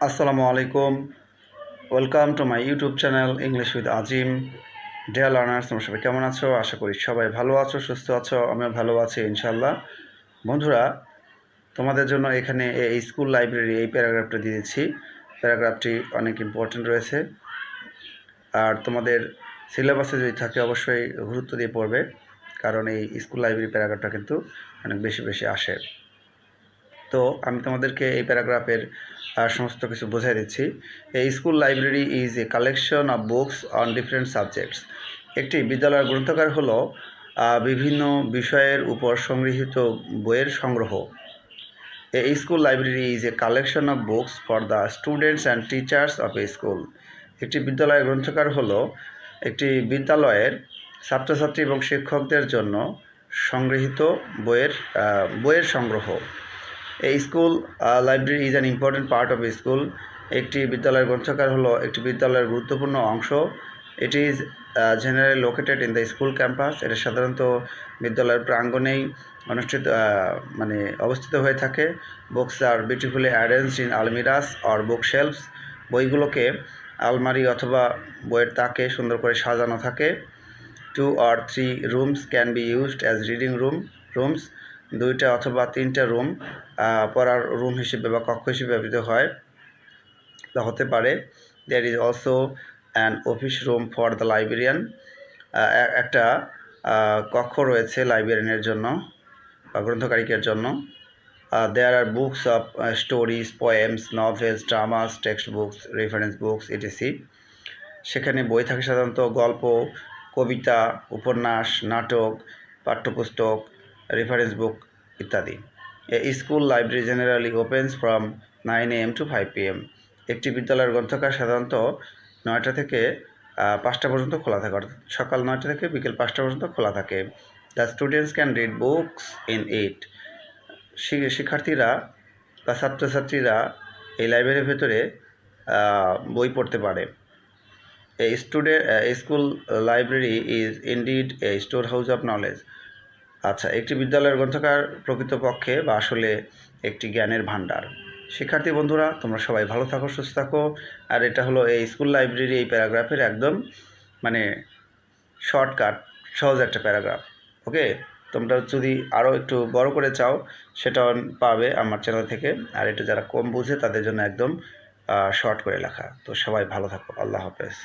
আসসালামু আলাইকুম। Welcome to my YouTube channel English with Azim. Dear learners, তোমরা সবাই কেমন আছো? আশা করি সবাই ভালো আছো, সুস্থ আছো। আমিও ভালো আছি ইনশাল্লাহ। বন্ধুরা, তোমাদের জন্য এখানে এই স্কুল লাইব্রেরি এই প্যারাগ্রাফটা দিয়েছি। প্যারাগ্রাফটি অনেক ইম্পর্টেন্ট রয়েছে, আর তোমাদের সিলেবাসে যদি থাকে অবশ্যই গুরুত্ব দিয়ে পড়বে, কারণ এই স্কুল লাইব্রেরি প্যারাগ্রাফটা কিন্তু অনেক বেশি বেশি আসে। তো আমি তোমাদেরকে এই প্যারাগ্রাফের সমস্ত কিছু বোঝাই দিচ্ছি। এই school library is a collection of books on different subjects. একটি বিদ্যালয়ের গ্রন্থাগার হলো বিভিন্ন বিষয়ের উপর সংগৃহীত বইয়ের সংগ্রহ। A school library is a collection of books for the students and teachers of a school. একটি বিদ্যালয়ের গ্রন্থাগার হলো একটি বিদ্যালয়ের ছাত্রছাত্রী এবং শিক্ষকদের জন্য সংগৃহীত বইয়ের সংগ্রহ। A school library is an important part of a school. একটি বিদ্যালয়ের গ্রন্থাগার হলো একটি বিদ্যালয়ের গুরুত্বপূর্ণ অংশ। It is generally located in the school campus. এটা সাধারণত বিদ্যালয়ের প্রাঙ্গণেই অবস্থিত হয়ে থাকে। Books are beautifully arranged in almirahs or book shelves. বইগুলোকে আলমারি অথবা বইয়ের তাকে সুন্দর করে সাজানো থাকে। 2 or 3 rooms can be used as reading rooms. 2টা অথবা 3টা রুম পড়ার রুম হিসেবে বা কক্ষ হিসেবে ব্যবহৃত হয় বা হতে পারে। There is also an office room for the librarian. একটা কক্ষ রয়েছে লাইব্রেরিয়ানের জন্য বা গ্রন্থকারিকের জন্য। There are books of stories, poems, novels, dramas, text books, reference books ETC. সেখানে বই থাকে সাধারণত গল্প, কবিতা, উপন্যাস, নাটক, পাঠ্যপুস্তক, রেফারেন্স বুক ইত্যাদি। A school library generally opens from 9 AM to 5 PM। একটি বিদ্যালয়ের গ্রন্থাগার সাধারণত 9টা থেকে 5টা পর্যন্ত খোলা থাকে, অর্থাৎ সকাল 9টা থেকে বিকেল 5টা পর্যন্ত খোলা থাকে। The students can read books in it. শিক্ষার্থীরা বা ছাত্রছাত্রীরা এই লাইব্রেরির ভেতরে বই পড়তে পারে। A school library is indeed a storehouse of knowledge. আচ্ছা, একটি বিদ্যালয়ের গ্রন্থাগার প্রকৃতপক্ষে বা আসলে একটি জ্ঞানের ভাণ্ডার। শিক্ষার্থী বন্ধুরা, তোমরা সবাই ভালো থাকো, সুস্থ থাকো। আর এটা হলো এই স্কুল লাইব্রেরি এই প্যারাগ্রাফের একদম শর্টকাট, সহজ একটা প্যারাগ্রাফ। ওকে, তোমরা যদি আরও একটু বড় করে চাও সেটাও পাবে আমার চ্যানেল থেকে। আর এটা যারা কম বুঝে তাদের জন্য একদম শর্ট করে লেখা। তো সবাই ভালো থাকো, আল্লাহ হাফেজ।